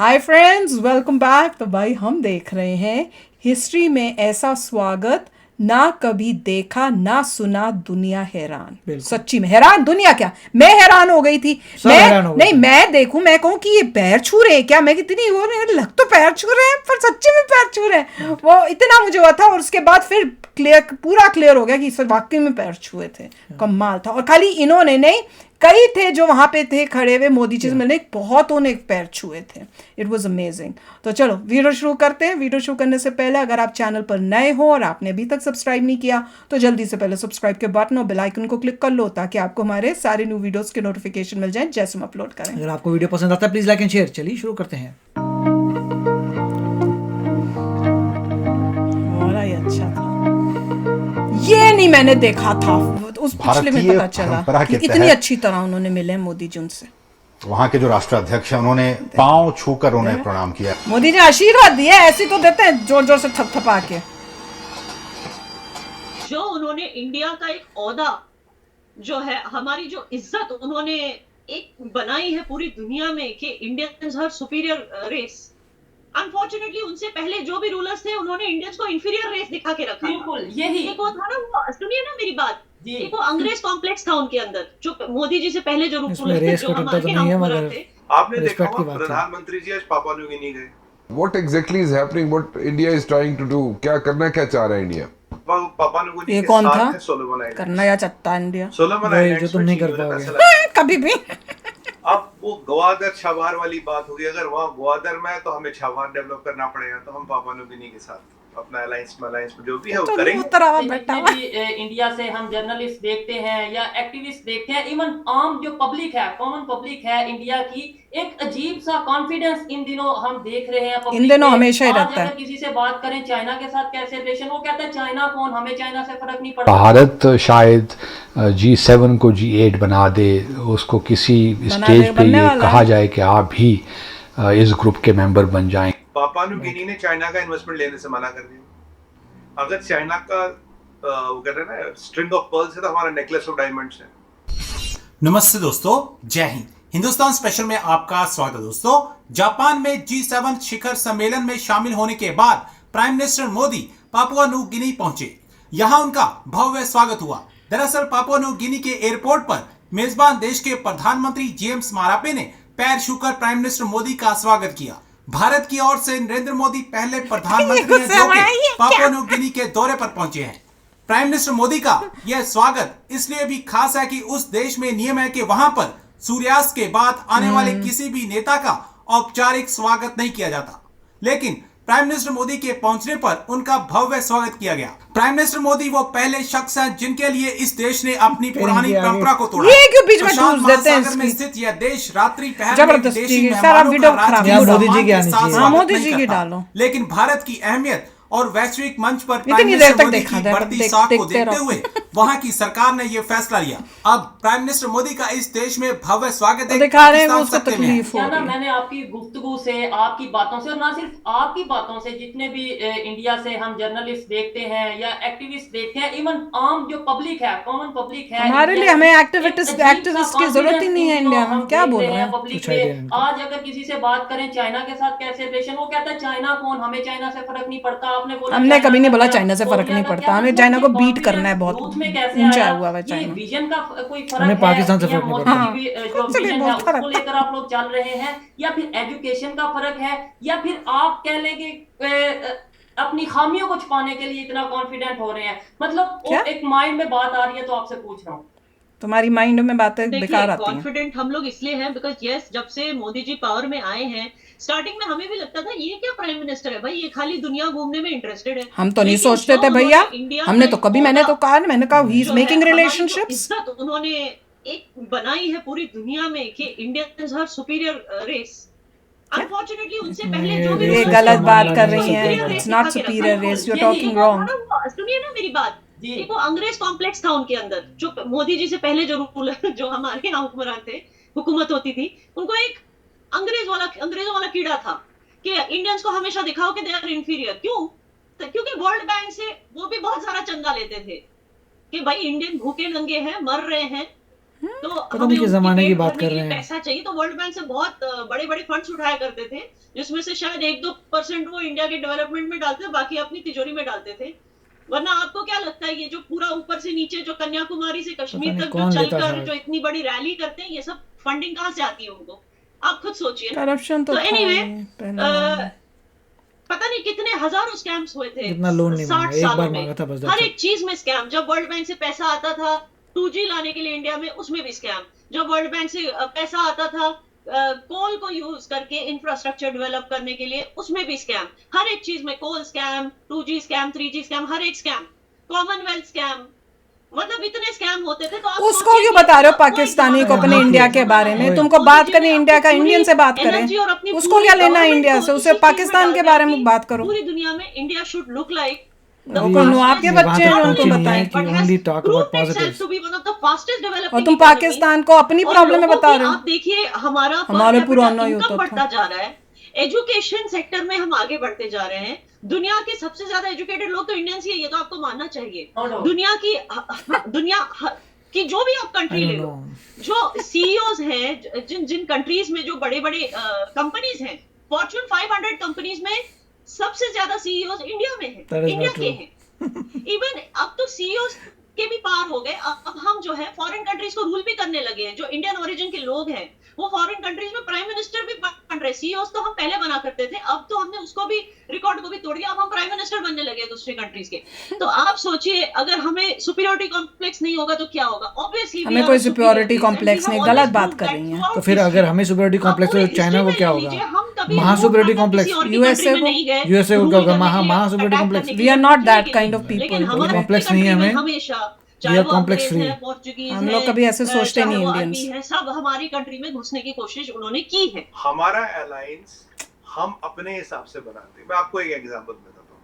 Hi friends, welcome back. तो भाई हम देख रहे हैं हिस्ट्री में ऐसा स्वागत ना कभी देखा ना सुना, दुनिया हैरान। सच्ची में हैरान, दुनिया क्या, मैं हैरान हो गई थी। मैं मैं देखूं, मैं कहूं कि ये पैर छू रहे हैं क्या, मैं कितनी वो लग तो पैर छू रहे हैं पर सच्ची में पैर छू रहे हैं, वो इतना मुझे हुआ था। और उसके बाद फिर पूरा क्लियर हो गया कि सर वाकई में पैर छुए थे। कमाल था। और खाली इन्होंने नहीं, कई थे जो वहां पे थे खड़े हुए मोदी जी से मिलने, बहुत उन्हें पैर छुए थे। It was amazing. तो चलो वीडियो शुरू करते हैं। वीडियो शुरू करने से पहले अगर आप चैनल पर नए हो और आपने अभी तक सब्सक्राइब नहीं किया तो जल्दी से पहले सब्सक्राइब के बटन और बेल आइकन को क्लिक कर लो ताकि आपको हमारे सारे न्यू वीडियोस के नोटिफिकेशन मिल जाएं जैसे हम अपलोड करें। अगर आपको वीडियो पसंद आता है प्लीज लाइक एंड शेयर। चलिए शुरू करते हैं। बड़ा ही अच्छा था। ये नहीं मैंने देखा था, उस पिछले में पता चला कि इतनी अच्छी तरह उन्होंने मिले मोदी जी उनसे। वहां के जो राष्ट्राध्यक्ष हैं उन्होंने पांव छूकर उन्हें प्रणाम किया। मोदी ने आशीर्वाद दिया, ऐसी तो देते हैं जोर जोर से थपथपा के। जो उन्होंने इंडिया का एक ओहदा जो है, हमारी जो इज्जत उन्होंने एक बनाई है पूरी दुनिया में कि Indians are superior race. Unfortunately उनसे पहले जो भी रूलर्स थे उन्होंने इंडियंस को इंफीरियर रेस दिखा के रखा। बिल्कुल यही एक वो था ना, वो सुनिए ना मेरी बात, एक वो अंग्रेज कॉम्प्लेक्स था उनके अंदर, जो मोदी जी से पहले जो रूलर्स थे, जो हमारे हुक्मरान थे। आपने देखा प्रधानमंत्री जी आज पापुआ न्यू गिनी गए। What exactly is happening? What India is trying to do? क्या करना क्या चाह रहा है इंडिया? पापुआ न्यू गिनी ये के कौन साथ था? है सोलोमन आइलैंड। करना या चत्ता इंडिया, सोलोमन आइलैंड जो तुम नहीं कर पाओगे कभी भी। अब वो ग्वादर छाबार वाली बात होगी। अगर वहाँ ग्वादर में है तो हमें छाबार डेवलप करना पड़ेगा, तो हम पापुआ न्यू गिनी के साथ अपना अलायंस जो भी है वो करेंगे। जितने भी इंडिया से हम जर्नलिस्ट देखते हैं या एक्टिविस्ट देखते हैं, इवन आम जो पब्लिक है, कॉमन पब्लिक है इंडिया की, एक अजीब सा कॉन्फिडेंस इन दिनों हम देख रहे हैं। इन दिनों हमेशा ही रहता है। अगर किसी से बात करें चाइना के साथ कैसे रिलेशन, वो कहता है चाइना कौन, हमें चाइना से फर्क नहीं पड़ता। भारत शायद G7 को G8 बना दे, उसको किसी स्टेज पे ये कहा जाए कि आप भी इस ग्रुप के मेंबर बन जाएं। पापुआ न्यू गिनी ने चाइना का इन्वेस्टमेंट लेने से मना कर दिया। अगर चाइना का वो कहते हैं ना स्ट्रिंग ऑफ पर्ल्स है, तो हमारा नेकलेस ऑफ डायमंड्स है। नमस्ते दोस्तों, जय हिंद। हिंदुस्तान स्पेशल में आपका स्वागत है। दोस्तों, जापान में G7 शिखर सम्मेलन में शामिल होने के बाद prime minister Modi Papua New गिनी पहुंचे। यहां उनका भव्य स्वागत हुआ। दरअसल पापुआ न्यू गिनी के एयरपोर्ट पर मेजबान देश के प्रधानमंत्री जेम्स मारापे ने पैर छूकर प्राइम मिनिस्टर मोदी का स्वागत किया। भारत की ओर से नरेंद्र मोदी पहले प्रधानमंत्री हैं जो कि पापुआ न्यू गिनी के दौरे पर पहुंचे हैं। प्राइम मिनिस्टर मोदी का यह स्वागत इसलिए भी खास है कि उस देश में नियम है कि वहां पर सूर्यास्त के बाद आने वाले किसी भी नेता का औपचारिक स्वागत नहीं किया जाता, लेकिन प्राइम मिनिस्टर मोदी के पहुंचने पर उनका भव्य स्वागत किया गया। प्राइम मिनिस्टर मोदी वो पहले शख्स हैं जिनके लिए इस देश ने अपनी पुरानी परंपरा को तोड़ा। ये क्यों बीच में टूट देते हैं? में स्थित यह देश रात्रि पहर जबरदस्ती सारा वीडियो खराब है। मोदी जी की आनी चाहिए। मोदी जी की डालो। लेकिन भारत की अहमियत और वैश्विक मंच पर प्राइम मिनिस्टर मोदी की बढ़ती साख को देखते हुए वहां की सरकार ने यह फैसला लिया। अब प्राइम मिनिस्टर मोदी का इस देश में भव्य स्वागत है। दिखा रहे हैं वो उसको तकलीफ हो रही है। मैंने आपकी गुफ्तगू से, आपकी बातों से, और ना सिर्फ आपकी बातों से, जितने भी इंडिया से हम जर्नलिस्ट देखते हैं या एक्टिविस्ट देखते हैं, इवन आम जो पब्लिक है, कॉमन पब्लिक है, हमारे लिए हमें एक्टिविस्ट की जरूरत ही नहीं है इंडिया में। क्या बोल रहे हैं पब्लिक में? आज अगर किसी से बात करें चाइना के साथ कैसे रिलेशन, वो कहता है चाइना कौन, हमें चाइना से फर्क नहीं पड़ता। हमने कभी नहीं बोला चाइना से फर्क नहीं पड़ता, हमें चाइना को बीट करना है। बहुत ऊंचा हुआ है चाइना। विजन का कोई फर्क हमें है पाकिस्तान से फर्क नहीं पड़ता। जो विजन है उसको लेकर आप लोग चल रहे हैं, या फिर एजुकेशन का फर्क है, या फिर आप कह लेंगे अपनी खामियों को छुपाने के लिए इतना कॉन्फिडेंट हो रहे हैं। मतलब एक माइंड में बात आ रही है तो आपसे पूछ रहा हूँ। तुम्हारी माइंड में बातें बेकार आती हैं। कॉन्फिडेंट हम लोग इसलिए हैं बिकॉज यस, जब से मोदी जी पावर में आए हैं, स्टार्टिंग में हमें भी लगता था ये क्या प्राइम मिनिस्टर है भाई, ये खाली दुनिया घूमने में इंटरेस्टेड है। हम तो नहीं सोचते थे भैया, हमने तो कभी, मैंने कहा ही इज मेकिंग रिलेशनशिप्स। इज्जत उन्होंने एक बनाई है पूरी दुनिया में कि Indians are superior race. Unfortunately उनसे पहले जो भी, ये गलत बात कर रही हैं। It's not superior race, you are talking wrong. सुनिए ना मेरी बात, एक वो अंग्रेज कॉम्प्लेक्स था उनके अंदर, जो मोदी जी से पहले जो रूलर, जो हमारे यहाँ हुक्मरान थे, हुकूमत होती थी, उनको एक अंग्रेजों वाला कीड़ा था कि इंडियंस को हमेशा दिखाओ कि दे आर इंफीरियर। क्यों? क्योंकि वर्ल्ड बैंक से वो भी बहुत सारा चंदा लेते थे कि भाई इंडियन भूखे नंगे हैं, मर रहे हैं, तो पता नहीं किस जमाने की बात कर रहे हैं। पैसा चाहिए तो वर्ल्ड बैंक से बहुत बड़े बड़े फंड्स उठाया करते थे, जिसमें से शायद 1-2% वो इंडिया के डेवलपमेंट में डालते थे, बाकी अपनी तिजोरी में डालते थे। वरना आपको क्या लगता है ये जो पूरा ऊपर से नीचे जो कन्याकुमारी से कश्मीर तक जो चलकर जो इतनी बड़ी रैली करते हैं, ये सब फंडिंग कहाँ से आती है उनको? आप खुद सोचिए। करप्शन तो एनीवे, पता नहीं कितने हजारों स्कैम्स हुए थे इतना लोन नहीं 60 मांगा, एक बार सालों मांगा था में, बस। हर एक चीज में स्कैम। जब वर्ल्ड बैंक से पैसा आता था 2G लाने के लिए इंडिया में, उसमें भी स्कैम। जब वर्ल्ड बैंक से पैसा आता था कोल को यूज करके इंफ्रास्ट्रक्चर डेवलप करने के लिए, उसमें भी स्कैम। हर एक चीज में coal scam, 2G scam, 3G scam, हर एक स्कैम, कॉमनवेल्थ स्कैम, मतलब इतने स्कैम होते थे। तो आप उसको क्यों बता रहे हो पाकिस्तानी को अपने इंडिया के बारे में? तुमको बात करनी इंडिया का, इंडियन से बात करें, उसको क्या लेना है इंडिया से? उसे पाकिस्तान के बारे में बात करो। पूरी दुनिया में इंडिया शुड लुक लाइक आपके बच्चे हैं उनको बताएं कि only talk about positives। और तुम पाकिस्तान को अपनी प्रॉब्लम में बता रहे हो। आप देखिए हमारा हमारे पुराना ही इनकम होता बढ़ता जा रहा है, एजुकेशन सेक्टर में हम आगे बढ़ते जा रहे हैं। दुनिया के सबसे ज्यादा एजुकेटेड लोग तो इंडियंस ही है, ये तो आपको मानना चाहिए। दुनिया की जो भी आप कंट्री ले लो, जो सीईओज हैं जिन कंट्रीज में जो बड़े बड़े कंपनीज हैं, फॉर्च्यून 500 कंपनीज में सबसे ज्यादा सीईओज इंडिया में हैं, इंडिया के हैं। इवन अब तो सीईओज के भी पार हो गए। अब हम जो है फॉरेन कंट्रीज को रूल भी करने लगे हैं। जो इंडियन ओरिजिन के लोग हैं वो फॉरेन कंट्रीज में प्राइम मिनिस्टर भी बन रहे। सीईओज तो हम पहले बना करते थे, अब तो हमने उसको भी रिकॉर्ड को भी तोड़ दिया। अब हम प्राइम मिनिस्टर बनने लगे दूसरे कंट्रीज के। तो आप सोचिए, अगर हमें सुपीरियरिटी कॉम्प्लेक्स नहीं होगा तो क्या होगा? ऑब्वियसली हमें कोई सुपीरियरिटी कॉम्प्लेक्स नहीं, गलत बात कर रही हैं। तो फिर अगर हमें सुपीरियरिटी कॉम्प्लेक्स है तो चाइना को क्या होगा? महासुपीरियरिटी कॉम्प्लेक्स। यूएसए को क्या होगा? महासुपीरियरिटी complex. We are not that kind of people. Complex नहीं है हमें, हमेशा वी आर कॉम्प्लेक्स फ्री। हम लोग कभी ऐसे सोचते नहीं इंडियंस। सब हमारी कंट्री में घुसने की कोशिश उन्होंने की है। हमारा अलायंस हम अपने हिसाब से बनाते हैं। मैं आपको एक एग्जांपल बताता हूँ।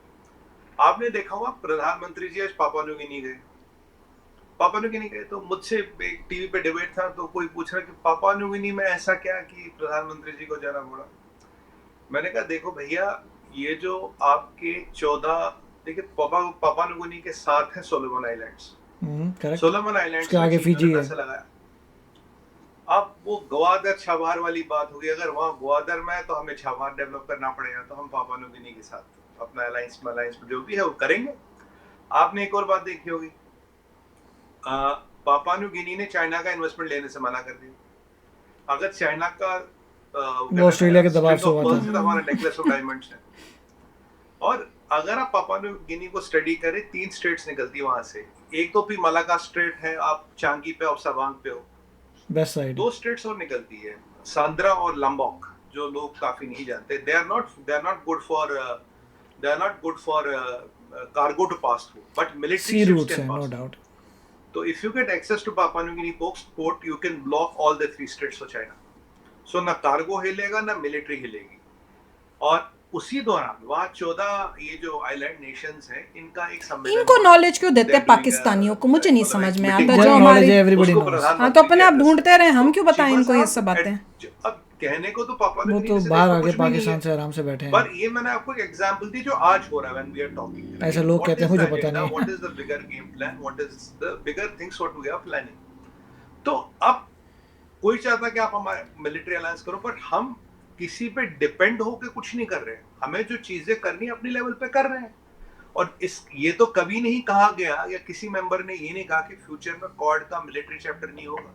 आपने देखा होगा प्रधानमंत्री जी आज पापुआ न्यू गिनी गए। पापुआ न्यू गिनी गए तो मुझसे एक टीवी पे डिबेट था, तो कोई पूछ रहा कि पापुआ न्यू गिनी में ऐसा क्या कि प्रधानमंत्री जी को जाना पड़ा। मैंने कहा देखो भैया, ये जो आपके 14 देखिए पापुआ न्यू गिनी के साथ है सोलोमन आइलैंड्स। सोलोमन आइलैंड्स के आगे फिजी है। अब वो गवादर छाबार वाली बात होगी। अगर वहाँ गवादर में है तो हमें छाबार डेवलप करना पड़ेगा, तो हम पापुआ न्यू गिनी के साथ अपना अलायंस जो भी है वो करेंगे। आपने एक और बात देखी होगी, पापुआ न्यू गिनी ने चाइना का इन्वेस्टमेंट लेने से मना कर दिया। अगर चाइना का वो ऑस्ट्रेलिया के दबाव से हुआ था। हमारा नेकलेस ऑफ डायमंड्स है। और अगर आप पापुआ न्यू गिनी को स्टडी करें, 3 स्टेट्स निकलती है वहां से। एक तो भी मलाका स्ट्रेट है, आप चांगी पे और सवांग पे हो, वेस्ट साइड। 2 स्टेट्स और निकलती है, सांद्रा और लंबोक, जो लोग काफी नहीं जानते। They are not good for cargo to pass through, but military ships can pass, no doubt. तो if you get access to Papua New Guinea port, you can block all the 3 states for China. So ना cargo हिलेगा ना military हिलेगी। और उसी दौरान वहाँ 14 ये जो island Nations हैं, इनका एक सम्मेलन। इनको नॉलेज क्यों देते हैं पाकिस्तानियों को? मुझे नहीं समझ में आता। जो हमारी हाँ, तो अपने आप ढूंढते रहे, हम क्यों बताएं इनको ये सब बातें? अब कहने को तो पापा वो तो बाहर आके पाकिस्तान से आराम से बैठे हैं। पर ये मैंने आपको एक एग्जांपल दी जो आज हो रहा है व्हेन वी आर टॉकिंग। ऐसे लोग कहते हैं, मुझे पता नहीं। What is the bigger game plan, what is the bigger things what we are planning. तो अब कोई चाहता कि आप हमारे मिलिट्री अलायंस करो, पर हम किसी पे डिपेंड होके कुछ नहीं कर रहे हैं। हमें जो चीजें करनी है अपनी लेवल पे कर रहे हैं। और ये तो कभी नहीं कहा गया, या किसी मेंबर ने ये नहीं कहा कि फ्यूचर में क्वाड का मिलिट्री चैप्टर नहीं होगा।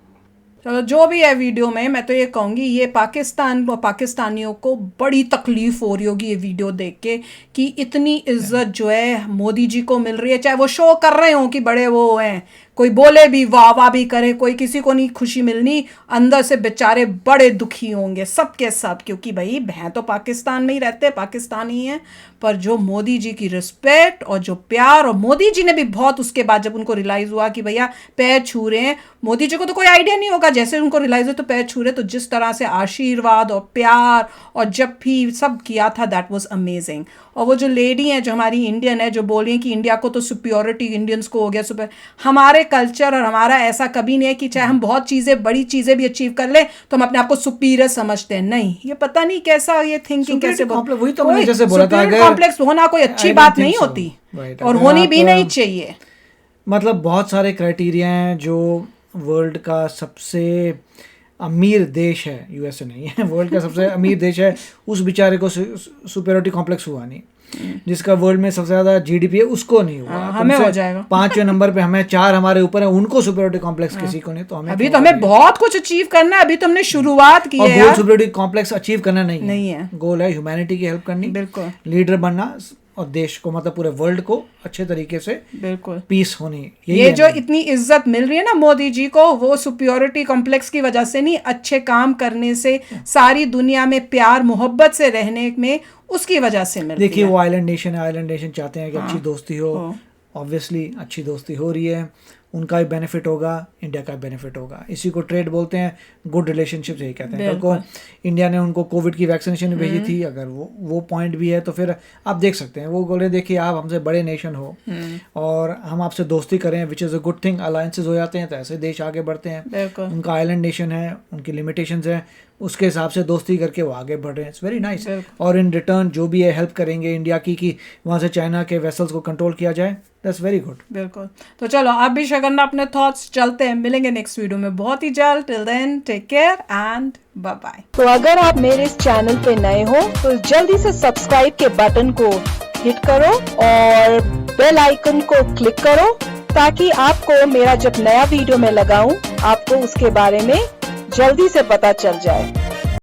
चलो, जो भी है वीडियो में, मैं तो ये कहूँगी ये पाकिस्तान और पाकिस्तानियों को बड़ी तकलीफ हो रही होगी ये वीडियो देख के, कि इतनी इज्जत जो है मोदी जी को मिल रही है। चाहे वो शो कर रहे हो कि बड़े वो हैं, कोई बोले भी, वाह वाह भी करे, कोई किसी को नहीं खुशी मिलनी, अंदर से बेचारे बड़े दुखी होंगे सब के सब, क्योंकि भाई हैं तो पाकिस्तान में ही रहते, पाकिस्तानी हैं। पर जो मोदी जी की रिस्पेक्ट और जो प्यार, और मोदी जी ने भी बहुत उसके बाद जब उनको रियलाइज़ हुआ कि भैया पैर छू रहे हैं, मोदी जी को तो कोई आइडिया नहीं होगा, जैसे उनको रियलाइज़ हो तो पैर छू रहे, तो जिस तरह से आशीर्वाद और प्यार और जब भी सब किया था, दैट वाज अमेजिंग। और वो जो लेडी हैं जो हमारी इंडियन है, जो बोल रही हैं कि इंडिया को तो सुपीरियरिटी इंडियंस को हो गया सुपर, हमारे कल्चर और हमारा ऐसा कभी नहीं है कि चाहे हम बहुत चीज़ें, बड़ी चीज़ें भी अचीव कर लें तो हम अपने आप को सुपीरियर समझते हैं। नहीं, ये पता नहीं कैसा ये थिंकिंग कैसे, वही तो मैंने जैसे बोला था, अगर कॉम्प्लेक्स होना कोई अच्छी बात नहीं होती, और होनी भी नहीं चाहिए। मतलब बहुत सारे क्राइटेरिया हैं जो वर्ल्ड का सबसे अमीर देश है, यूएसए नहीं है, वर्ल्ड का सबसे अमीर देश है, उस बेचारे को सुपेरियोरिटी कॉम्प्लेक्स हुआ नहीं। जिसका वर्ल्ड में सबसे ज्यादा जीडीपी है उसको नहीं हुआ, हमें हो जाएगा। 5वें नंबर पे हमें, 4 हमारे ऊपर है, उनको सुपेरियोरिटी कॉम्प्लेक्स किसी को नहीं। तो हमें अभी तो हमें बहुत कुछ अचीव करना है, अभी तो हमने शुरुआत की है। गोल सुपेरियोरिटी कॉम्प्लेक्स अचीव करना नहीं है, गोल है ह्यूमैनिटी की हेल्प करनी, बिल्कुल, लीडर बनना और देश को, मतलब पूरे वर्ल्ड को अच्छे तरीके से बिल्कुल पीस होनी। ये जो इतनी इज्जत मिल रही है ना मोदी जी को, वो सुपियोरिटी कॉम्प्लेक्स की वजह से नहीं, अच्छे काम करने से, सारी दुनिया में प्यार मोहब्बत से रहने में, उसकी वजह से मिल रही है। देखिए वो आइलैंड नेशन है, आइलैंड नेशन चाहते हैं कि अच्छी दोस्ती हो, ऑब्वियसली अच्छी दोस्ती हो रही है, उनका भी बेनिफिट होगा, इंडिया का बेनिफिट होगा। इसी को ट्रेड बोलते हैं, गुड रिलेशनशिप यही कहते हैं। तो इंडिया ने उनको कोविड की वैक्सीनेशन भेजी थी, अगर वो पॉइंट भी है तो फिर आप देख सकते हैं, वो बोले देखिए आप हमसे बड़े नेशन हो और हम आपसे दोस्ती करें, which is a good thing. Alliances हो जाते हैं तो ऐसे देश आगे बढ़ते हैं। उनका आइलैंड नेशन है, उनकी लिमिटेशंस हैं, उसके हिसाब से दोस्ती करके वो आगे बढ़ रहे हैं। It's very nice. और इन रिटर्न जो भी है हेल्प करेंगे इंडिया की कि वहाँ से चाइना के वेसल्स को कंट्रोल किया जाए, दैट्स वेरी गुड। बिल्कुल। तो चलो आप भी शेयर करना अपने थॉट्स, चलते हैं, मिलेंगे नेक्स्ट वीडियो में बहुत ही जल्द। Till then take care and bye bye. तो अगर आप मेरे इस चैनल पे नए हो तो जल्दी से सब्सक्राइब के बटन को हिट करो और बेल आइकन को क्लिक करो, ताकि आपको मेरा जब नया वीडियो मैं लगाऊं आपको उसके बारे में जल्दी से पता चल जाए।